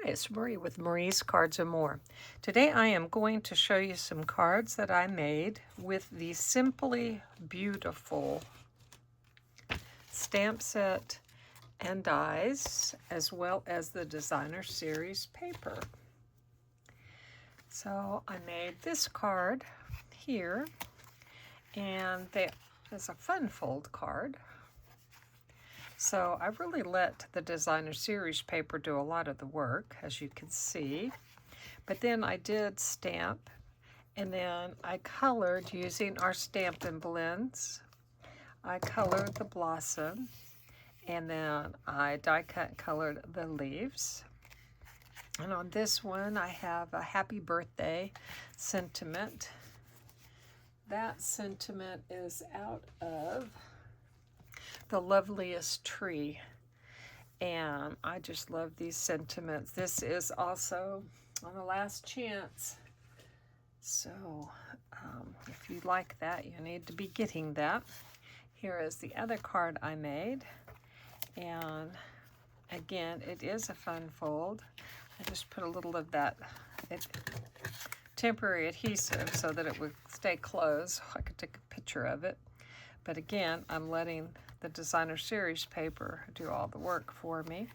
It's Marie with Marie's Cards and More. Today I am going to show you some cards that I made with the Simply Beautiful stamp set and dies, as well as the designer series paper. So I made this card here, and it's a fun fold card. So I really let the designer series paper do a lot of the work, as you can see. But then I did stamp, and then I colored using our Stampin' blends. I colored the blossom, and then I die cut colored the leaves. And on this one, I have a happy birthday sentiment. That sentiment is out of The Loveliest Tree, and I just love these sentiments. This is also on the last chance, so if you like that, you need to be getting that. Here is the other card I made, and again, it is a fun fold. I just put a little of that temporary adhesive so that it would stay closed. I could take a picture of it, but again, I'm letting the designer series paper do all the work for me.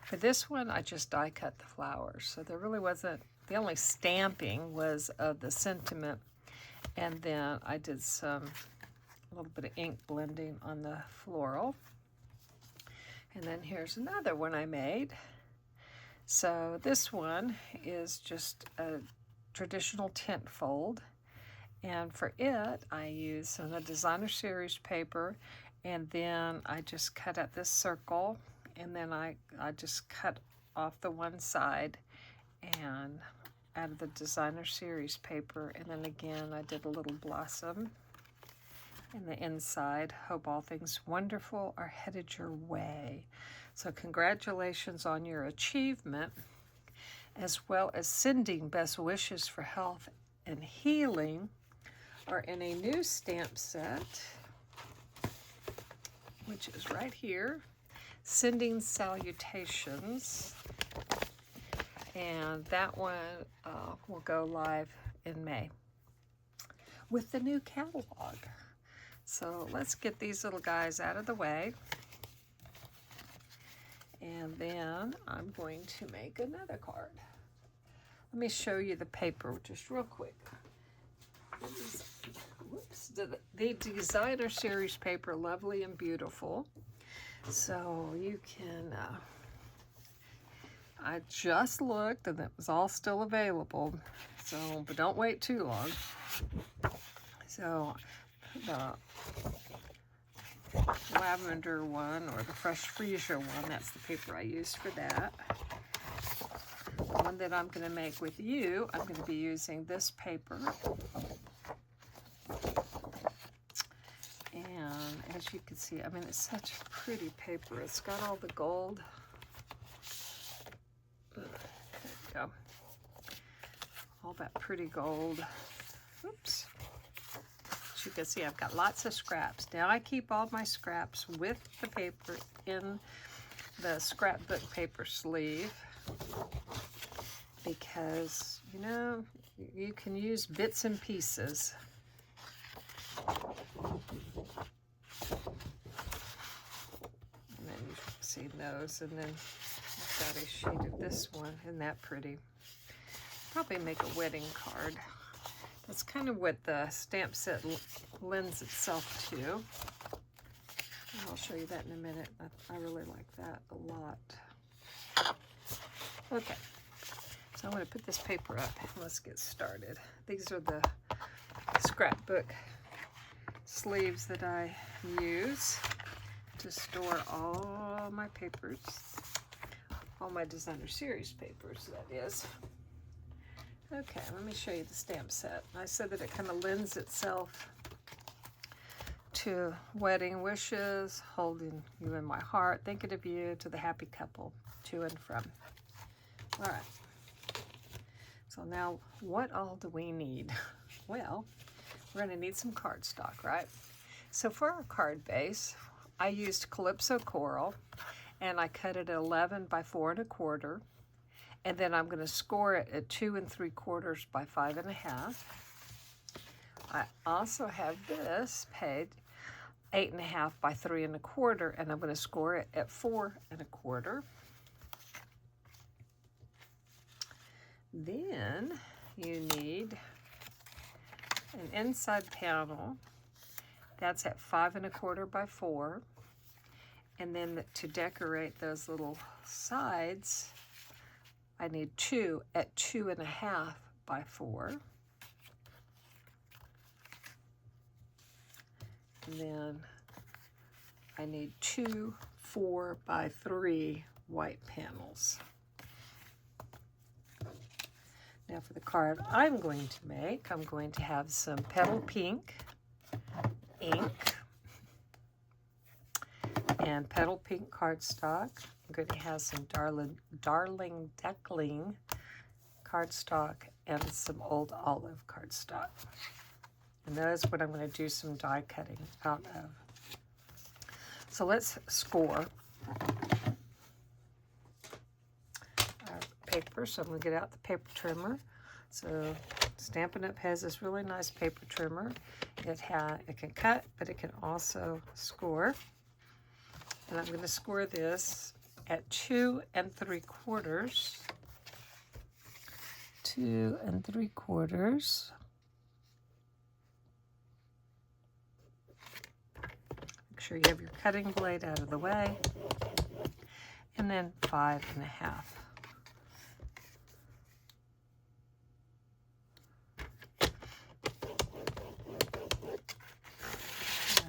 For this one, I just die cut the flowers, so there really wasn't, the only stamping was of the sentiment, and then I did a little bit of ink blending on the floral. And then here's another one I made. So this one is just a traditional tent fold, and for it I use some of the designer series paper, and then I just cut out this circle, and then I just cut off the one side and out of the designer series paper, and then again I did a little blossom in the inside. Hope all things wonderful are headed your way. So congratulations on your achievement, as well as sending best wishes for health and healing are in a new stamp set, which is right here, Sending Salutations, and that one will go live in May with the new catalog. So let's get these little guys out of the way, and then I'm going to make another card. Let me show you the paper just real quick. Whoops, the designer series paper, Lovely and Beautiful. So you can, I just looked and it was all still available. So, but don't wait too long. So the lavender one, or the fresh freesia one, that's the paper I used for that. The one that I'm going to make with you, I'm going to be using this paper. And as you can see, I mean, it's such a pretty paper. It's got all the gold. There you go. All that pretty gold. Oops. As you can see, I've got lots of scraps. Now I keep all my scraps with the paper in the scrapbook paper sleeve, because, you know, you can use bits and pieces. And then you see those, and then I've got a sheet of this one. Isn't that pretty? Probably make a wedding card. That's kind of what the stamp set lends itself to. And I'll show you that in a minute. I really like that a lot. Okay, so I'm going to put this paper up. Let's get started. These are the scrapbook sleeves that I use to store all my papers, all my designer series papers, that is. Okay, let me show you the stamp set. I said that it kind of lends itself to wedding wishes, holding you in my heart, thinking of you, to the happy couple, to and from. All right, so now what all do we need? Well, we're going to need some cardstock, right? So for our card base, I used Calypso Coral, and I cut it at 11 by 4 1/4, And then I'm going to score it at 2 3/4 by 5 1/2. I also have this page 8 1/2 by 3 1/4, and I'm going to score it at 4 1/4. Then you need an inside panel that's at 5 1/4 by 4, and then to decorate those little sides I need 2 at 2 1/2 by 4. And then I need 2 4 by 3 white panels. Now for the card I'm going to make, I'm going to have some petal pink ink and petal pink cardstock. I'm going to have some Darling Deckling cardstock and some Old Olive cardstock. And that is what I'm going to do some die cutting out of. So let's score our paper. So I'm going to get out the paper trimmer. So Stampin' Up! Has this really nice paper trimmer. It can cut, but it can also score. And I'm going to score this at 2 3/4. 2 3/4. Make sure you have your cutting blade out of the way. And then 5 1/2.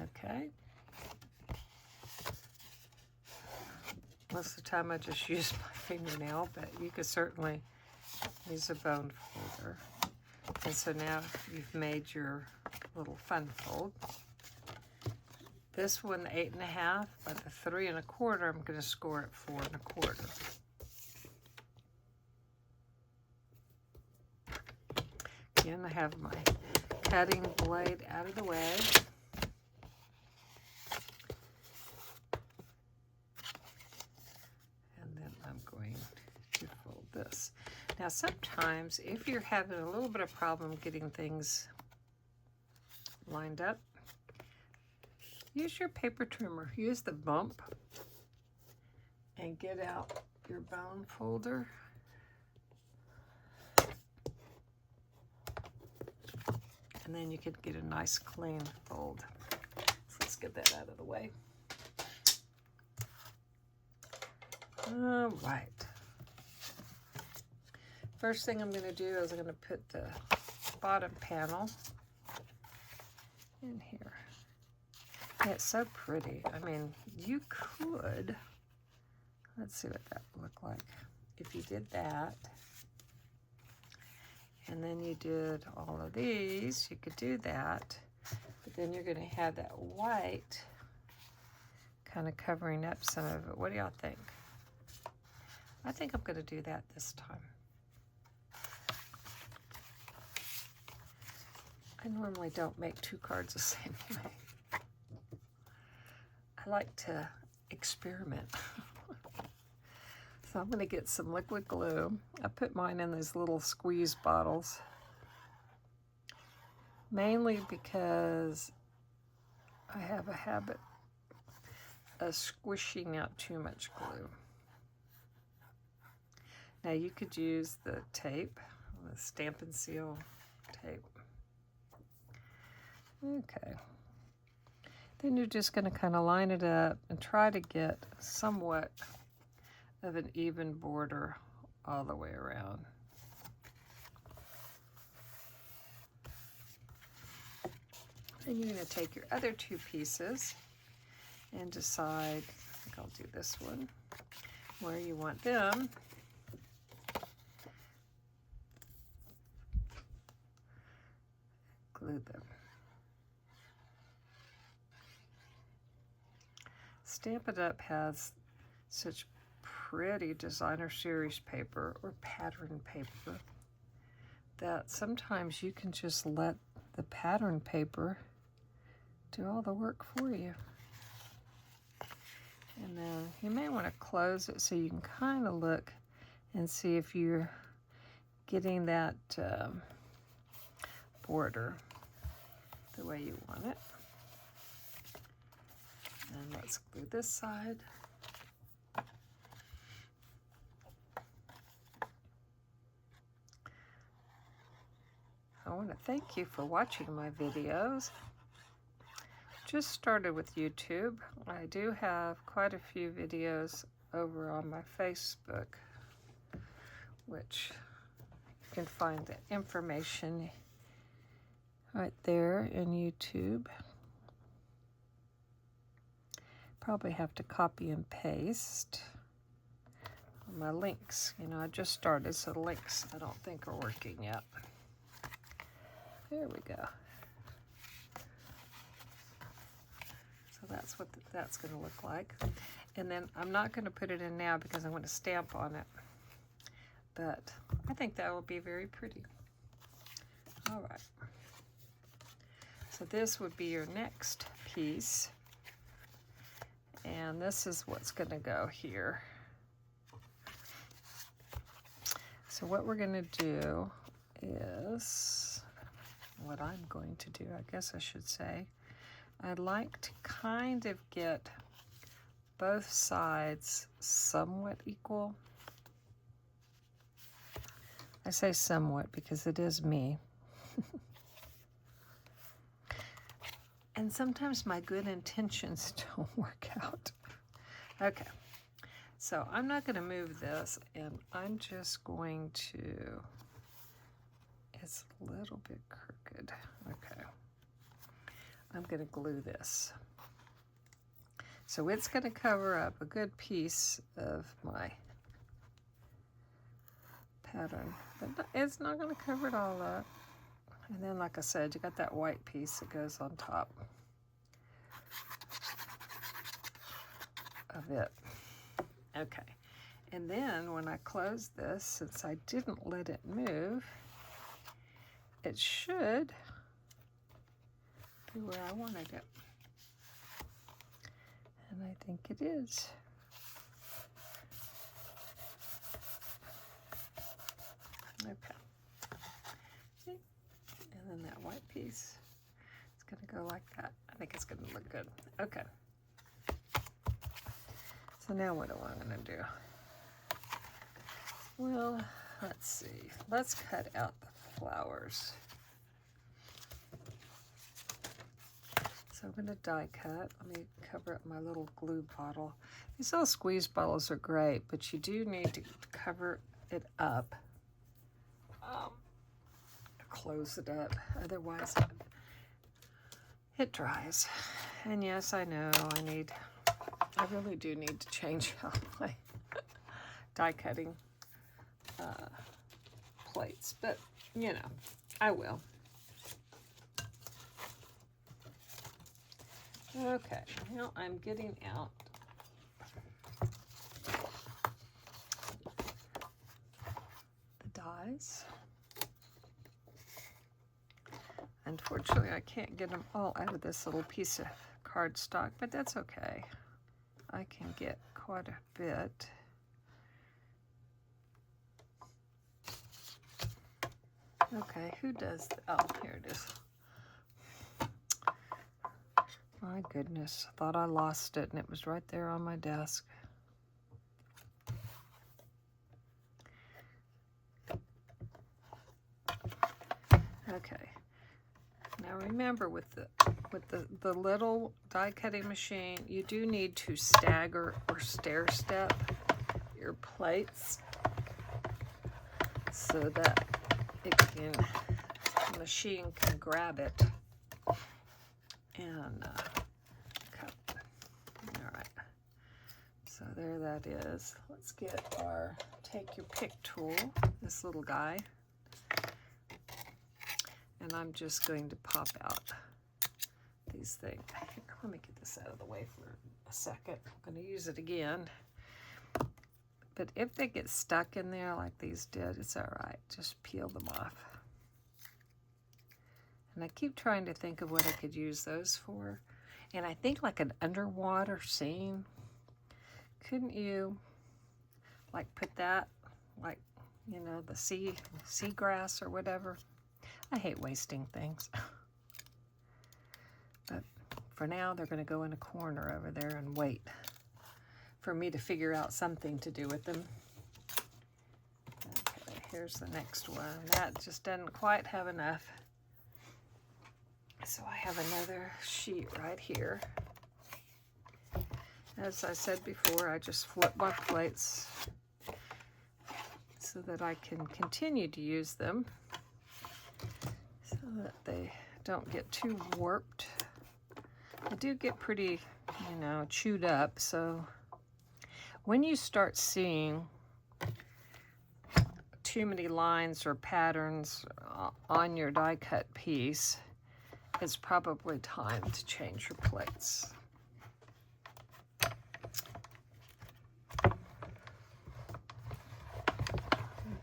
Okay. Most of the time I just use my fingernail, but you could certainly use a bone folder. And so now you've made your little fun fold. This one, 8 1/2, but the 3 1/4, I'm going to score at 4 1/4. Again, I have my cutting blade out of the way. This. Now sometimes if you're having a little bit of problem getting things lined up, use your paper trimmer. Use the bump and get out your bone folder. And then you can get a nice clean fold. So let's get that out of the way. All right. First thing I'm going to do is I'm going to put the bottom panel in here. Yeah, it's so pretty. I mean, you could, let's see what that would look like. If you did that, and then you did all of these, you could do that, but then you're going to have that white kind of covering up some of it. What do y'all think? I think I'm going to do that this time. I normally don't make two cards the same way. I like to experiment. So I'm going to get some liquid glue. I put mine in these little squeeze bottles, mainly because I have a habit of squishing out too much glue. Now you could use the tape, the Stampin' Seal tape. Okay. Then you're just going to kind of line it up and try to get somewhat of an even border all the way around. Then you're going to take your other two pieces and decide, I think I'll do this one, where you want them. Glue them. Stampin' Up! Has such pretty designer series paper or pattern paper that sometimes you can just let the pattern paper do all the work for you. And then you may want to close it so you can kind of look and see if you're getting that border the way you want it. And let's glue this side. I want to thank you for watching my videos. Just started with YouTube. I do have quite a few videos over on my Facebook, which you can find the information right there in YouTube. Probably have to copy and paste my links. You know, I just started, so the links I don't think are working yet. There we go. So that's what that's going to look like. And then I'm not going to put it in now because I want to stamp on it. But I think that will be very pretty. All right. So this would be your next piece. And this is what's going to go here. So what we're going to do is, what I'm going to do, I guess I should say, I'd like to kind of get both sides somewhat equal. I say somewhat because it is me. And sometimes my good intentions don't work out. Okay, so I'm not going to move this, and I'm just going to, it's a little bit crooked. Okay, I'm going to glue this. So it's going to cover up a good piece of my pattern, but it's not going to cover it all up. And then, like I said, you got that white piece that goes on top of it. Okay, and then when I close this, since I didn't let it move, it should be where I wanted it. And I think it is. Okay. See? And then that white piece, it's going to go like that. I think it's going to look good. Okay. So now what am I going to do? Well, let's see. Let's cut out the flowers. So I'm going to die cut. Let me cover up my little glue bottle. These little squeeze bottles are great, but you do need to cover it up. Close it up, otherwise it dries. And yes, I know I really do need to change out my die cutting plates, but you know, I will. Okay, now I'm getting out the dies. Unfortunately, I can't get them all out of this little piece of cardstock, but that's okay. I can get quite a bit. Okay, who does oh, here it is. My goodness, I thought I lost it, and it was right there on my desk. Okay. Now remember, with the little die cutting machine, you do need to stagger or stair step your plates so that the machine can grab it and cut. All right. So there that is. Let's get our take your pick tool, this little guy. And I'm just going to pop out these things. Here, let me get this out of the way for a second. I'm going to use it again. But if they get stuck in there like these did, it's all right. Just peel them off. And I keep trying to think of what I could use those for. And I think like an underwater scene. Couldn't you like put that like, you know, the seagrass or whatever. I hate wasting things. But for now, they're going to go in a corner over there and wait for me to figure out something to do with them. Okay, here's the next one. That just doesn't quite have enough. So I have another sheet right here. As I said before, I just flip my plates so that I can continue to use them so that they don't get too warped. They do get pretty, you know, chewed up. So when you start seeing too many lines or patterns on your die cut piece, it's probably time to change your plates.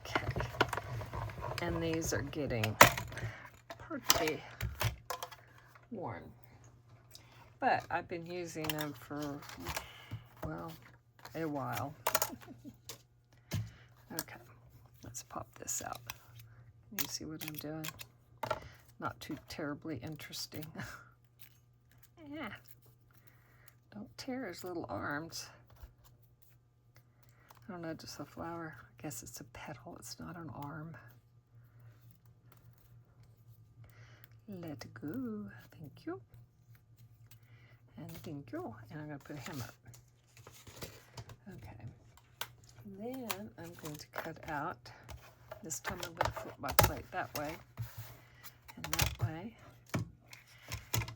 Okay, and these are getting pretty worn, but I've been using them for, well, a while. Okay, let's pop this out. Can you see what I'm doing? Not too terribly interesting. Yeah. Don't tear his little arms. I don't know, just a flower. I guess it's a petal, it's not an arm. Let go. Thank you. And thank you. And I'm going to put him up. Okay. Then I'm going to cut out. This time I'm going to flip my plate that way and that way.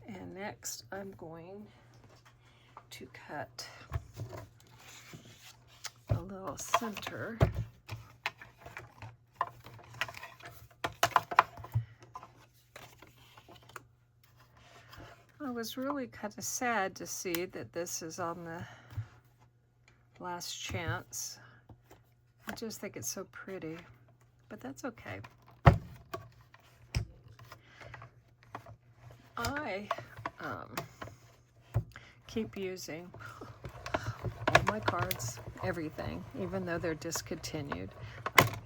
And next I'm going to cut a little center. I was really kind of sad to see that this is on the last chance. I just think it's so pretty, but that's okay. I keep using all my cards, everything, even though they're discontinued.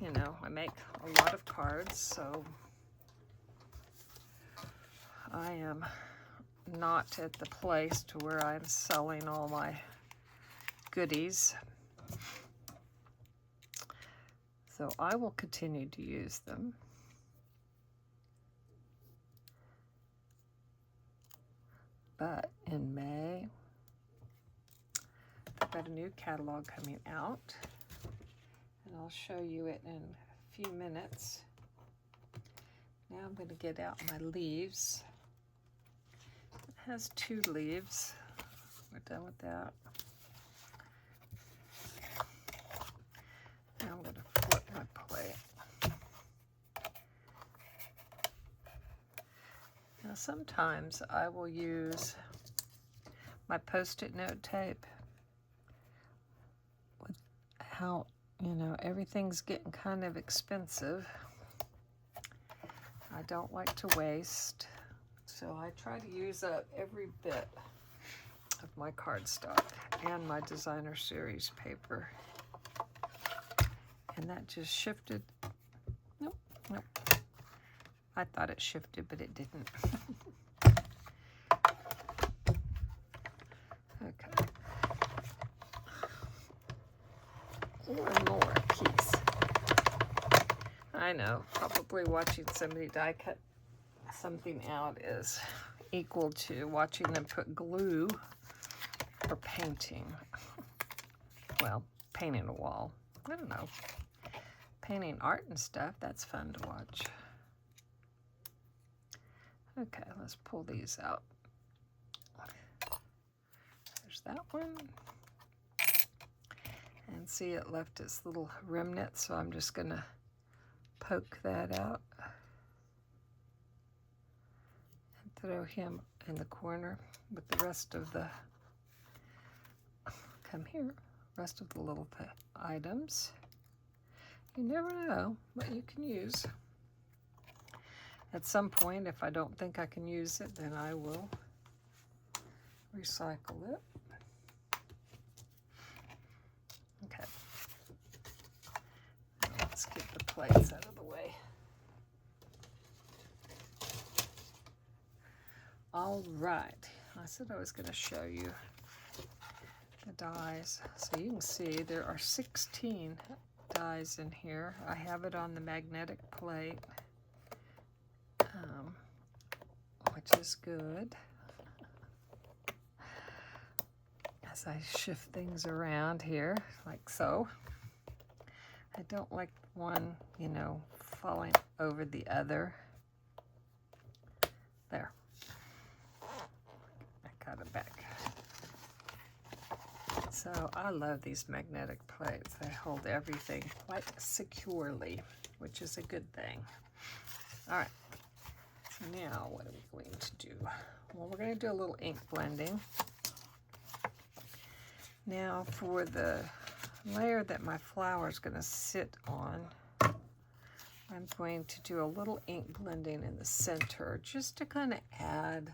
You know, I make a lot of cards, so I am not at the place to where I'm selling all my goodies. So I will continue to use them. But in May, I've got a new catalog coming out, and I'll show you it in a few minutes. Now I'm going to get out my leaves. It has 2 leaves. We're done with that. Now I'm going to flip my plate. Now sometimes I will use my Post-it note tape. With how, you know, everything's getting kind of expensive. I don't like to waste, so I try to use up every bit of my cardstock and my designer series paper. And that just shifted. Nope, nope. I thought it shifted, but it didn't. Okay. One more piece. I know, probably watching somebody die cut something out is equal to watching them put glue or painting. Well, painting a wall. I don't know. Painting art and stuff, that's fun to watch. Okay, let's pull these out. There's that one. And see, it left its little remnant, so I'm just going to poke that out. And throw him in the corner with the rest of the, come here, rest of the little items. You never know what you can use. At some point, if I don't think I can use it, then I will recycle it. Okay. Now plates out of the way. All right, I said I was going to show you the dies. So you can see there are 16 dies in here. I have it on the magnetic plate, which is good. As I shift things around here, like so. I don't like one, you know, falling over the other. There. I got it back. So I love these magnetic plates. They hold everything quite securely, which is a good thing. All right. So now what are we going to do? Well, we're going to do a little ink blending. Now for the layer that my flower is going to sit on, I'm going to do a little ink blending in the center just to kind of add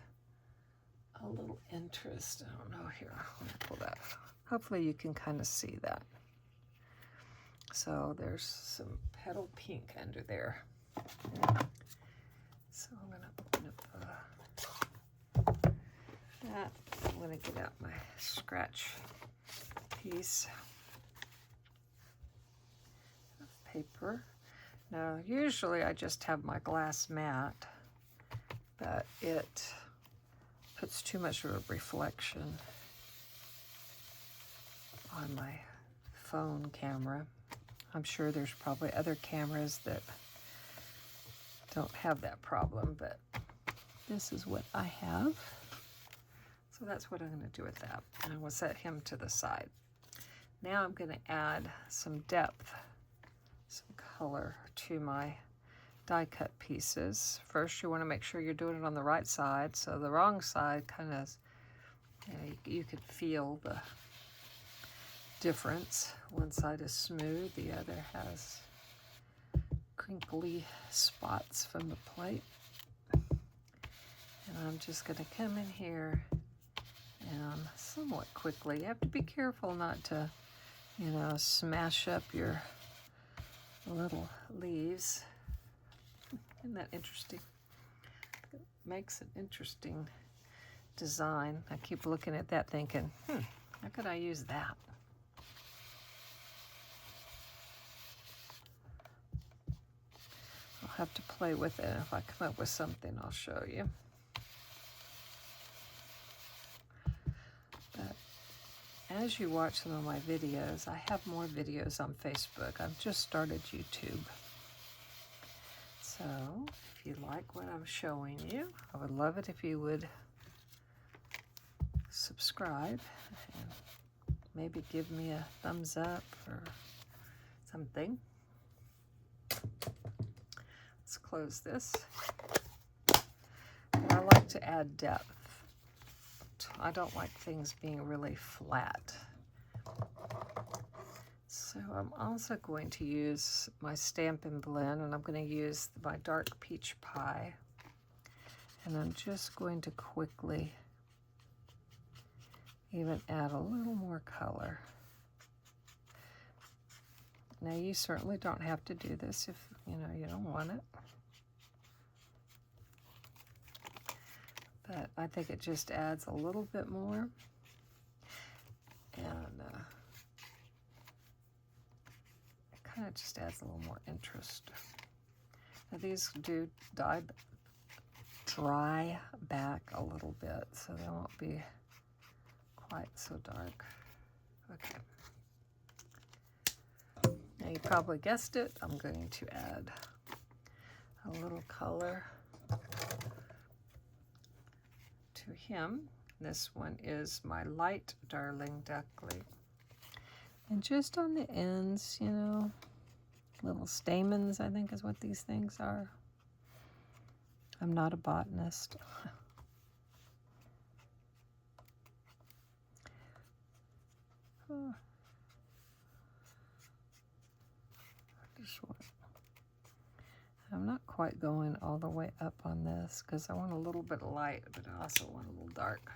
a little interest. I don't know, here, let me pull that. Hopefully you can kind of see that. So there's some petal pink under there. So I'm going to open up that. I'm going to get out my scratch piece of paper. Now, usually I just have my glass mat, but it puts too much of a reflection on my phone camera. I'm sure there's probably other cameras that don't have that problem, but this is what I have. So that's what I'm going to do with that. And I will set him to the side. Now I'm going to add some depth, some color to my die cut pieces. First, you want to make sure you're doing it on the right side. So the wrong side kind of, you could feel the difference. One side is smooth, the other has crinkly spots from the plate. And I'm just going to come in here and somewhat quickly. You have to be careful not to, you know, smash up your little leaves. Isn't that interesting? It makes an interesting design. I keep looking at that thinking, how could I use that? I'll have to play with it. If I come up with something, I'll show you. But as you watch some of my videos, I have more videos on Facebook. I've just started YouTube. So if you like what I'm showing you, I would love it if you would subscribe and maybe give me a thumbs up or something. Let's close this. I like to add depth. I don't like things being really flat. So I'm also going to use my Stampin' Blend, and I'm going to use my dark peach pie. And I'm just going to quickly even add a little more color. Now you certainly don't have to do this if you don't want it. But I think it just adds a little bit more. And it kind of just adds a little more interest. Now these do dry back a little bit, so they won't be quite so dark. Okay. Now you probably guessed it, I'm going to add a little color to him. This one is my Light Darling Duckling. And just on the ends, little stamens, I think is what these things are. I'm not a botanist. I'm not quite going all the way up on this because I want a little bit of light, but I also want a little dark.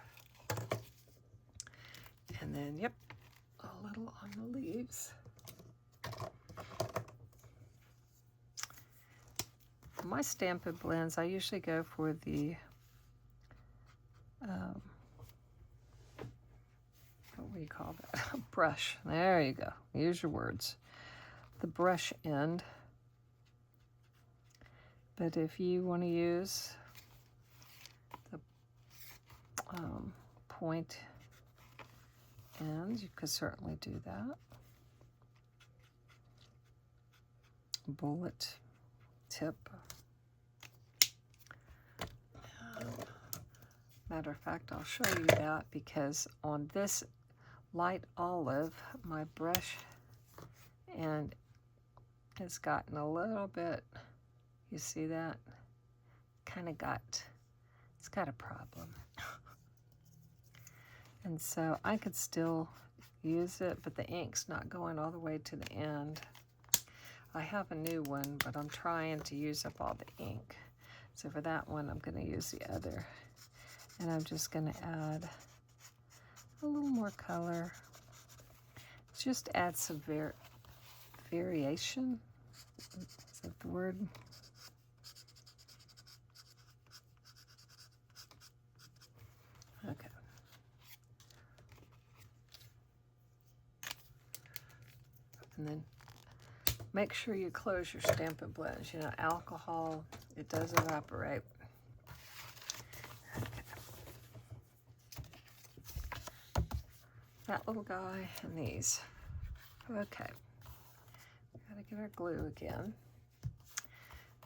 And then, yep, a little on the leaves. my Stampin' blends, I usually go for the what do you call that? Brush. There you go. Use your words. The brush end. But if you want to use the point end, you could certainly do that. Bullet tip. Matter of fact, I'll show you that because on this light olive, my brush end has gotten a little bit, you see that? It's got a problem. And so I could still use it, but the ink's not going all the way to the end. I have a new one, but I'm trying to use up all the ink. So for that one, I'm going to use the other. And I'm just going to add a little more color. Just add some variation. Is that the word? Okay. And then make sure you close your Stampin' blends. You know, alcohol, it does evaporate. Okay. That little guy and these. Okay. Gotta get our glue again.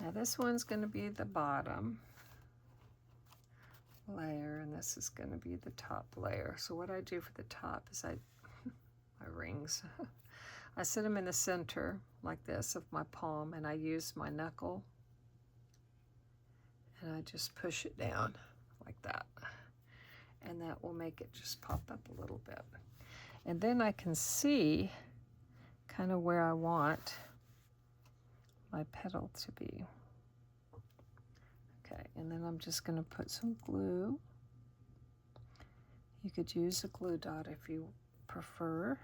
Now this one's going to be the bottom layer, and this is going to be the top layer. So what I do for the top is my rings, I set them in the center like this of my palm, and I use my knuckle, and I just push it down like that. And that will make it just pop up a little bit. And then I can see kind of where I want my petal to be. Okay, and then I'm just going to put some glue. You could use a glue dot if you prefer.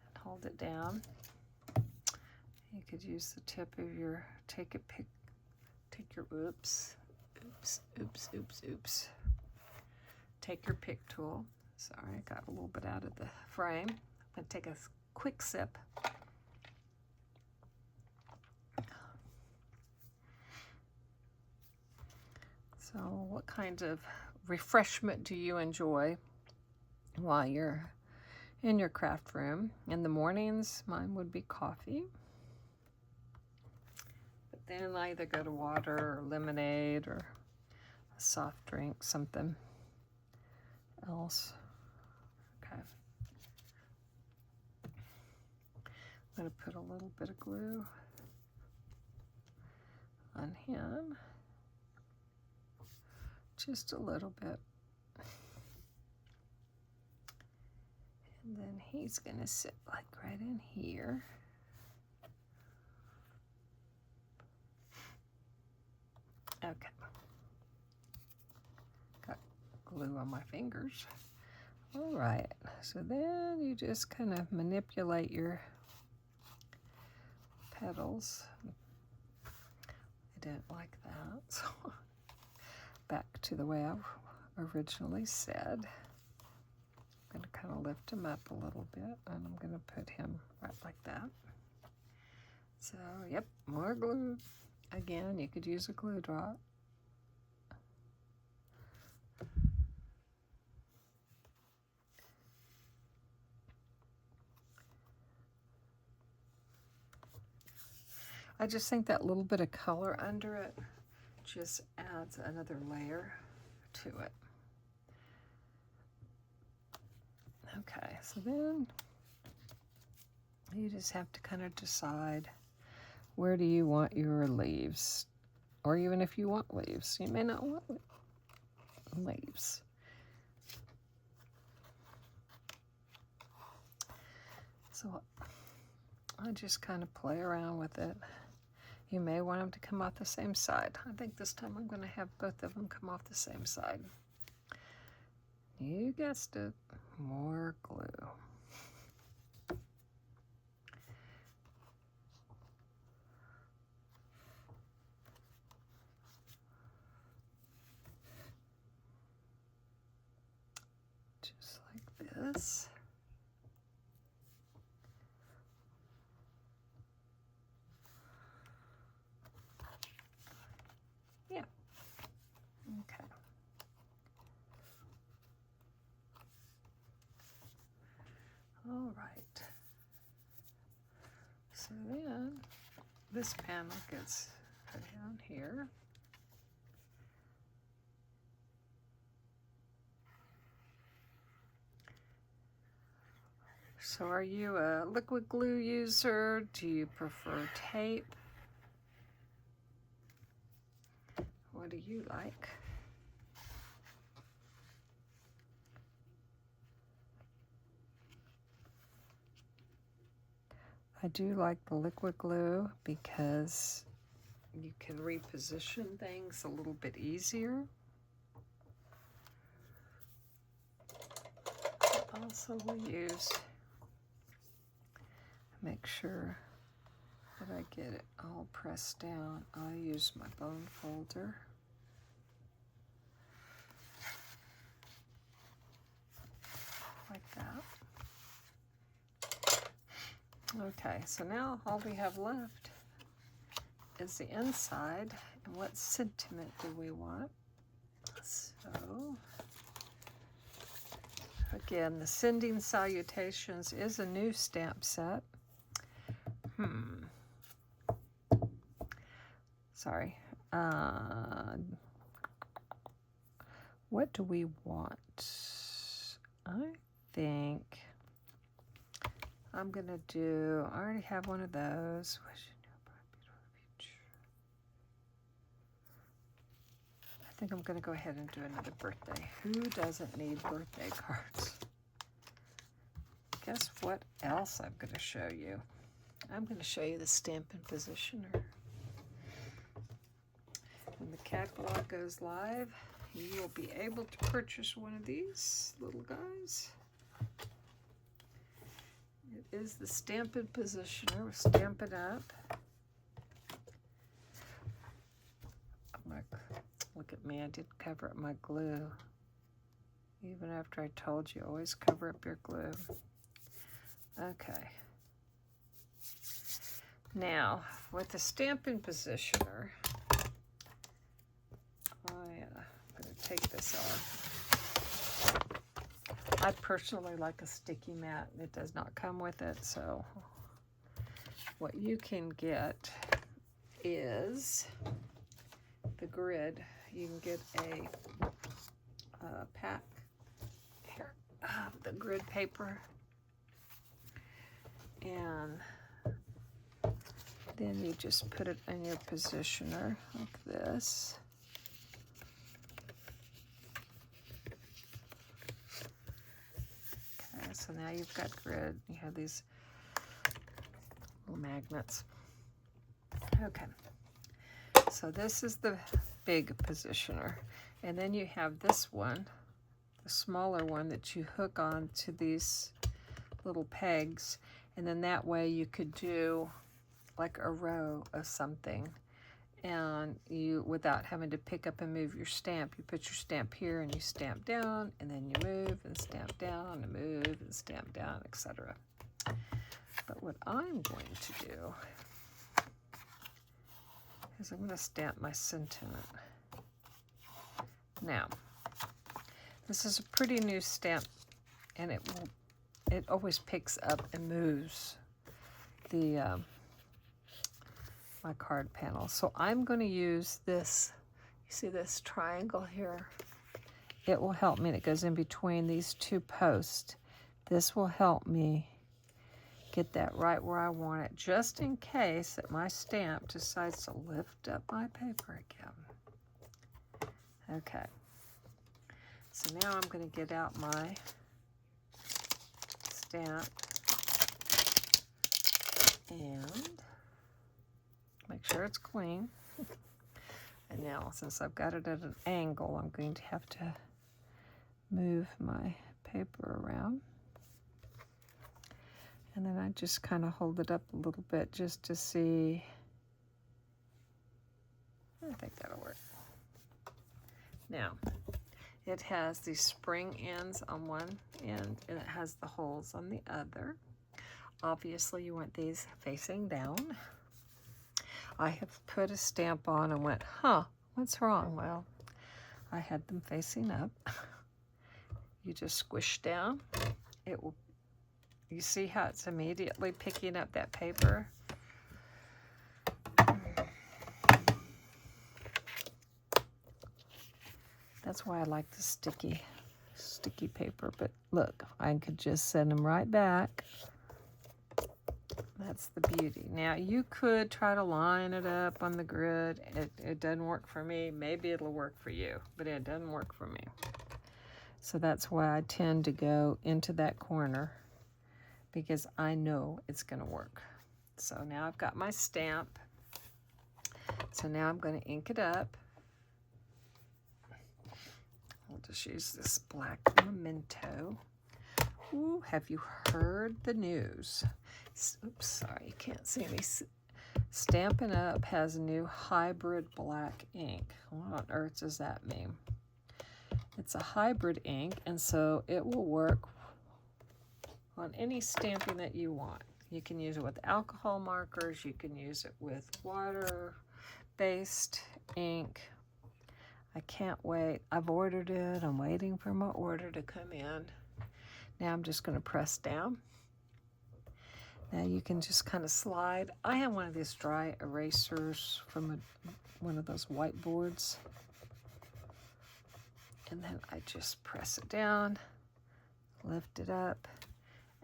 And hold it down. You could use the tip of your, take your, oops. Take your pick tool. Sorry, I got a little bit out of the frame. I'm going to take a quick sip. So what kind of refreshment do you enjoy while you're in your craft room? In the mornings, mine would be coffee. But then I either go to water or lemonade or a soft drink, something else. Okay. I'm going to put a little bit of glue on him. Just a little bit. And then he's going to sit like right in here. Okay. Got glue on my fingers. All right. So then you just kind of manipulate your petals. I didn't like that. So back to the way I originally said. I'm going to kind of lift him up a little bit, and I'm going to put him right like that. So, yep, more glue. Again, you could use a glue dot. I just think that little bit of color under it just adds another layer to it. Okay, so then you just have to kind of decide where do you want your leaves, or even if you want leaves. You may not want leaves. So I just kind of play around with it. You may want them to come off the same side. I think this time I'm going to have both of them come off the same side. You guessed it, more glue. just like this. Yeah. Okay. All right. So then this panel gets put down here. So are you a liquid glue user? Do you prefer tape? What do you like? I do like the liquid glue because you can reposition things a little bit easier. Also will use, make sure that I get it all pressed down. I'll use my bone folder. Like that. Okay, so now all we have left is the inside, and what sentiment do we want? So, again, the Sending Salutations is a new stamp set. Sorry. What do we want? I think I'm gonna do, I already have one of those. I think I'm gonna go ahead and do another birthday. Who doesn't need birthday cards? Guess what else I'm gonna show you? I'm gonna show you the Stampin' Positioner. When the catalog goes live, you will be able to purchase one of these little guys. It is the Stampin' Positioner with Stampin' Up. Look at me, I didn't cover up my glue. Even after I told you, always cover up your glue. Okay. Now, with the Stampin' Positioner, I'm going to take this off. I personally like a sticky mat. It does not come with it, so what you can get is the grid. You can get a pack here of the grid paper, and then you just put it in your positioner like this. Okay, so now you've got grid. You have these little magnets. Okay, so this is the big positioner, and then you have this one, the smaller one that you hook on to these little pegs, and then that way you could do like a row of something, and you, without having to pick up and move your stamp, you put your stamp here and you stamp down, and then you move and stamp down and move and stamp down, etc. But what I'm going to do is I'm going to stamp my sentiment. Now, this is a pretty new stamp, and it always picks up and moves the my card panel. So I'm going to use this. You see this triangle here? It will help me, and it goes in between these two posts. This will help me get that right where I want it, just in case that my stamp decides to lift up my paper again. Okay, so now I'm going to get out my stamp and make sure it's clean. And now, since I've got it at an angle, I'm going to have to move my paper around. And then I just kind of hold it up a little bit just to see. I think that'll work. Now, It has these spring ends on one end, and it has the holes on the other. Obviously, you want these facing down. I have put a stamp on and went, huh, what's wrong? Well, I had them facing up. You just squish down. It will. You see how it's immediately picking up that paper? That's why I like the sticky paper. But look, I could just send them right back. That's the beauty. Now, you could try to line it up on the grid. It doesn't work for me. Maybe it'll work for you, but it doesn't work for me. So that's why I tend to go into that corner, because I know it's going to work. So now I've got my stamp. So now I'm going to ink it up. I'll just use this black memento. Ooh, have you heard the news? Oops, sorry, you can't see me. Stampin' Up! Has a new hybrid black ink. What on earth does that mean? It's a hybrid ink, and so it will work on any stamping that you want. You can use it with alcohol markers. You can use it with water-based ink. I can't wait. I've ordered it. I'm waiting for my order to come in. Now I'm just going to press down. Now you can just kind of slide. I have one of these dry erasers from one of those whiteboards. And then I just press it down, lift it up,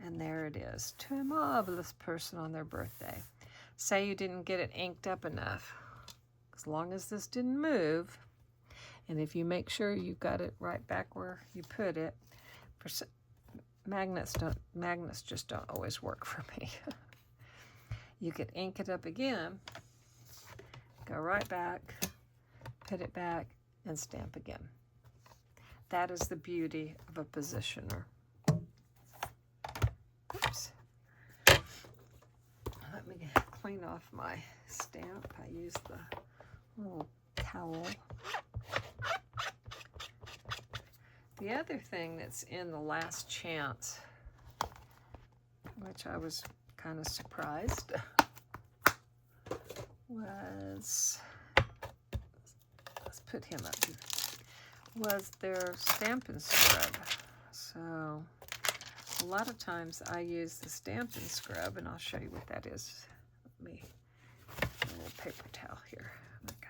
and there it is. To a marvelous person on their birthday. Say you didn't get it inked up enough. As long as this didn't move, and if you make sure you got it right back where you put it, magnets just don't always work for me. You could ink it up again, go right back, put it back, and stamp again. That is the beauty of a positioner. Oops. Let me clean off my stamp. I use the little towel. The other thing that's in the last chance, which I was kind of surprised, was, let's put him up here, was their Stampin' Scrub. So a lot of times I use the Stampin' Scrub, and I'll show you what that is. Let me get a little paper towel here. Okay.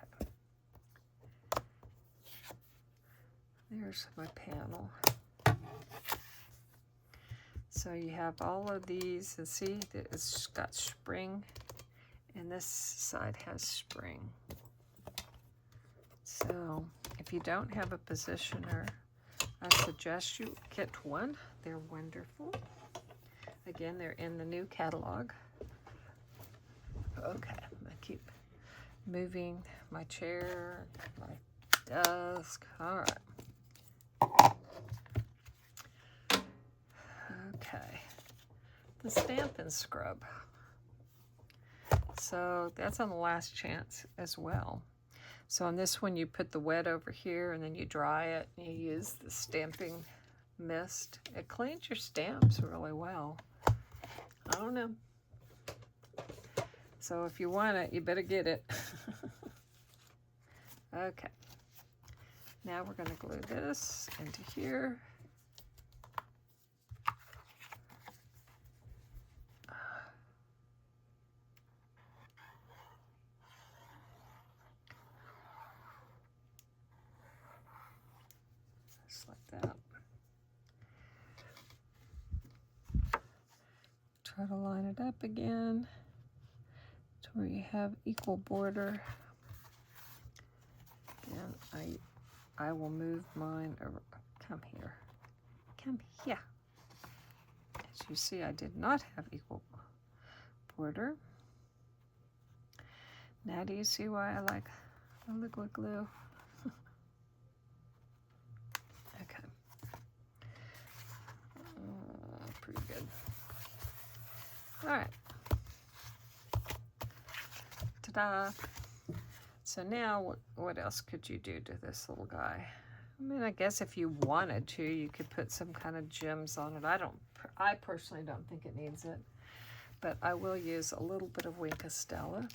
There's my panel. So you have all of these, and see that it's got spring, and this side has spring. So if you don't have a positioner, I suggest you get one. They're wonderful. Again, they're in the new catalog. Okay, I'm gonna keep moving my chair, my desk. All right. Okay, the Stampin' Scrub. So that's on the last chance as well. So on this one, you put the wet over here, and then you dry it, and you use the stamping mist. It cleans your stamps really well. I don't know. So if you want it, you better get it. Okay. Now we're going to glue this into here. Just like that. Try to line it up again to where you have equal border. And I will move mine over. Come here. Come here. As you see, I did not have equal border. Now do you see why I like the liquid glue? Okay. Pretty good. All right. Ta-da. So now what else could you do to this little guy? I mean, I guess if you wanted to, you could put some kind of gems on it. I personally don't think it needs it, but I will use a little bit of Wink Stella,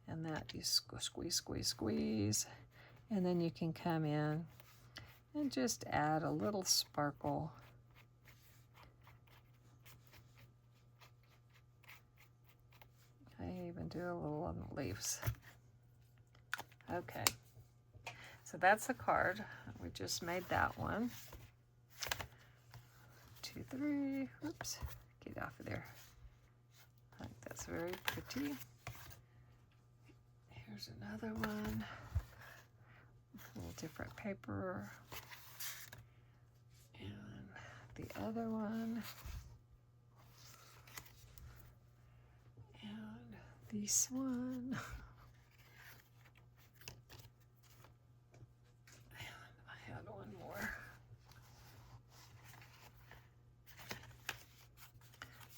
and that you squeeze, squeeze, squeeze, and then you can come in and just add a little sparkle. I even do a little on the leaves. Okay, so that's the card. We just made that one. 2, 3, oops, get off of there. I think that's very pretty. Here's another one, a little different paper. And the other one. And this one. And I had one more.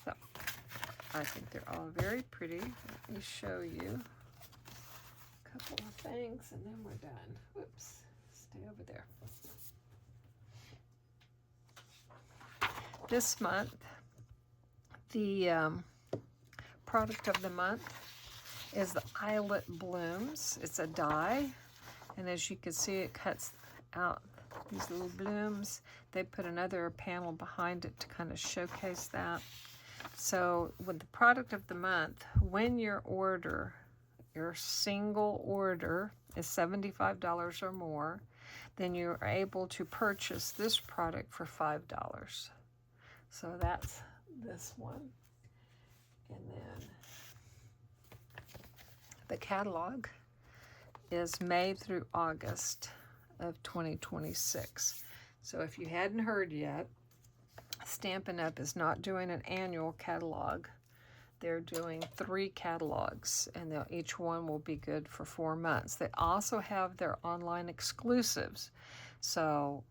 So, I think they're all very pretty. Let me show you a couple of things and then we're done. Whoops, stay over there. This month, the product of the month is the Eyelet Blooms. It's a die, and as you can see, it cuts out these little blooms. They put another panel behind it to kind of showcase that. So with the product of the month, when your single order is $75 or more, then you're able to purchase this product for $5. So that's this one. And then the catalog is May through August of 2026. So if you hadn't heard yet, Stampin' Up! Is not doing an annual catalog. They're doing 3 catalogs, and each one will be good for 4 months. They also have their online exclusives. So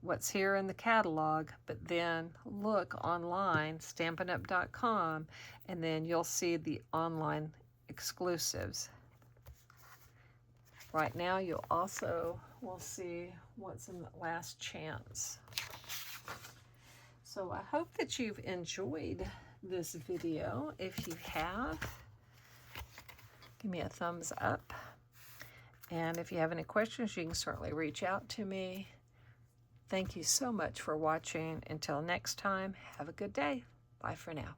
what's here in the catalog, but then look online, stampinup.com, and then you'll see the online exclusives. Right now, you also will see what's in the last chance. So I hope that you've enjoyed this video. If you have, give me a thumbs up. And if you have any questions, you can certainly reach out to me. Thank you so much for watching. Until next time, have a good day. Bye for now.